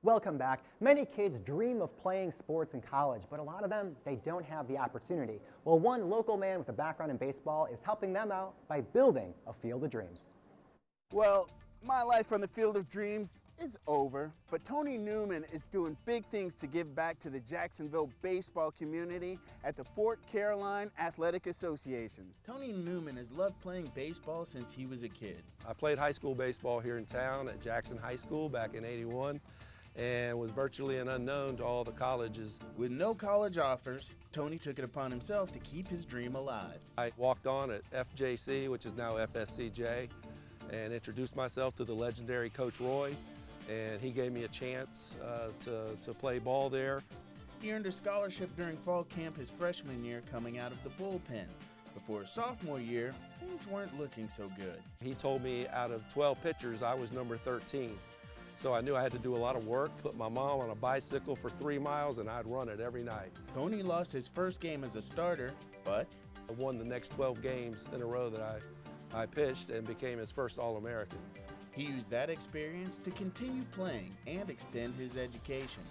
Welcome back. Many kids dream of playing sports in college, but a lot of them, they don't have the opportunity. Well, one local man with a background in baseball is helping them out by building a field of dreams. Well, my life on the field of dreams is over, but Tony Newman is doing big things to give back to the Jacksonville baseball community at the Fort Caroline Athletic Association. Tony Newman has loved playing baseball since he was a kid. I played high school baseball here in town at Jackson High School back in '81 and was virtually an unknown to all the colleges. With no college offers, Tony took it upon himself to keep his dream alive. I walked on at FJC, which is now FSCJ, and introduced myself to the legendary Coach Roy, and he gave me a chance to play ball there. He earned a scholarship during fall camp his freshman year coming out of the bullpen. Before his sophomore year, things weren't looking so good. He told me out of 12 pitchers, I was number 13. So I knew I had to do a lot of work, put my mom on a bicycle for 3 miles, and I'd run it every night. Tony lost his first game as a starter, but I won the next 12 games in a row that I pitched and became his first All-American. he used that experience to continue playing and extend his education,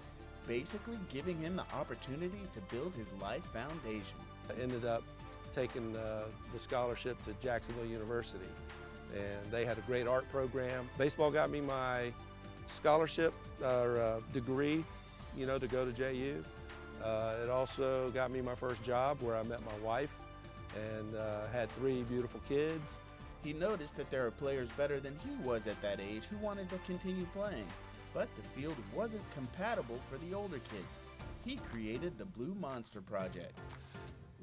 basically giving him the opportunity to build his life foundation. I ended up taking the scholarship to Jacksonville University, and they had a great art program. Baseball got me my scholarship or degree, you know, to go to JU. It also got me my first job where I met my wife and had 3 beautiful kids. He noticed that there are players better than he was at that age who wanted to continue playing, but the field wasn't compatible for the older kids. He created the Blue Monster Project.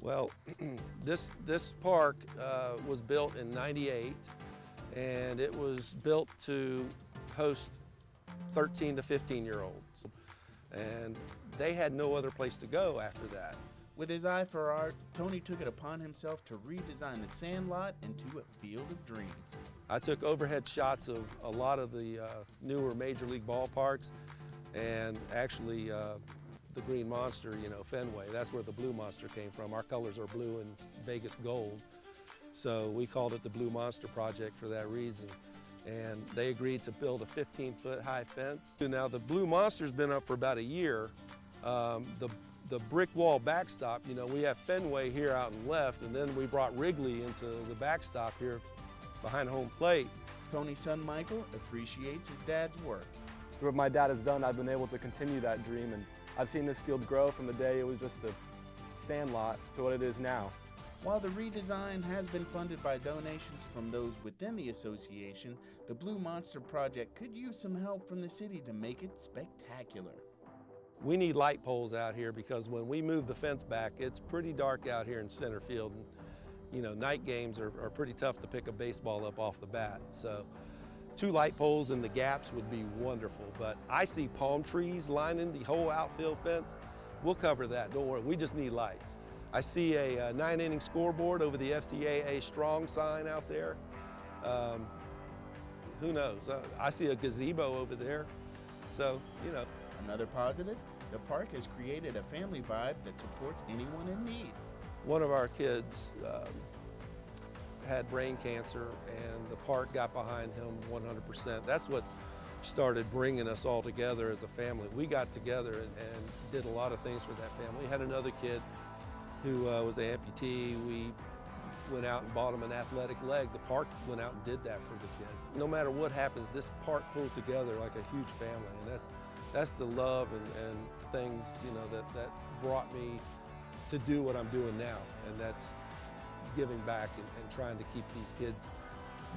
Well, this park was built in '98, and it was built to host 13 to 15-year-olds, and they had no other place to go after that. With his eye for art, Tony took it upon himself to redesign the sandlot into a field of dreams. I took overhead shots of a lot of the newer major league ballparks, and actually the Green Monster, you know, Fenway, that's where the Blue Monster came from. Our colors are blue and Vegas gold, so we called it the Blue Monster Project for that reason. And they agreed to build a 15-foot high fence. Now the Blue Monster's been up for about a year. The brick wall backstop, you know, we have Fenway here out and left, and then we brought Wrigley into the backstop here behind home plate. Tony's son Michael appreciates his dad's work. Through what my dad has done, I've been able to continue that dream, and I've seen this field grow from the day it was just a sandlot to what it is now. While the redesign has been funded by donations from those within the association, the Blue Monster Project could use some help from the city to make it spectacular. We need light poles out here because when we move the fence back, it's pretty dark out here in center field. And, you know, night games are pretty tough to pick a baseball up off the bat. So 2 light poles in the gaps would be wonderful. But I see palm trees lining the whole outfield fence. We'll cover that, don't worry, we just need lights. I see a 9-inning scoreboard over the FCAA strong sign out there. Who knows? I see a gazebo over there. So, you know. Another positive, the park has created a family vibe that supports anyone in need. One of our kids had brain cancer, and the park got behind him 100%. That's what started bringing us all together as a family. We got together and did a lot of things for that family. We had another kid who was an amputee. We went out and bought him an athletic leg. The park went out and did that for the kid. No matter what happens, this park pulls together like a huge family, and that's the love and things, you know, that brought me to do what I'm doing now, and that's giving back and trying to keep these kids'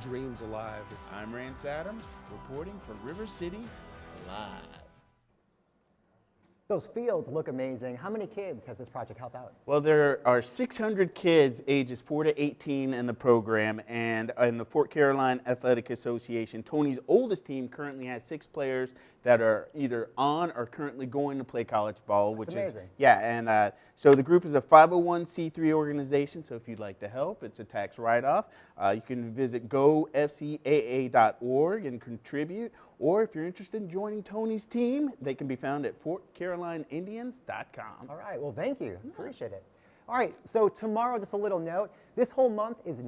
dreams alive. I'm Rance Adams, reporting for River City Live. Those fields look amazing. How many kids has this project helped out? Well, there are 600 kids ages 4 to 18 in the program, and in the Fort Caroline Athletic Association, Tony's oldest team currently has 6 players that are either on or currently going to play college ball. That's amazing. And so the group is a 501c3 organization, so if you'd like to help, it's a tax write-off. You can visit gofcaa.org and contribute, or if you're interested in joining Tony's team, they can be found at FortCarolinaIndians.com. All right, well, thank you. Appreciate it. All right, so tomorrow, just a little note, this whole month is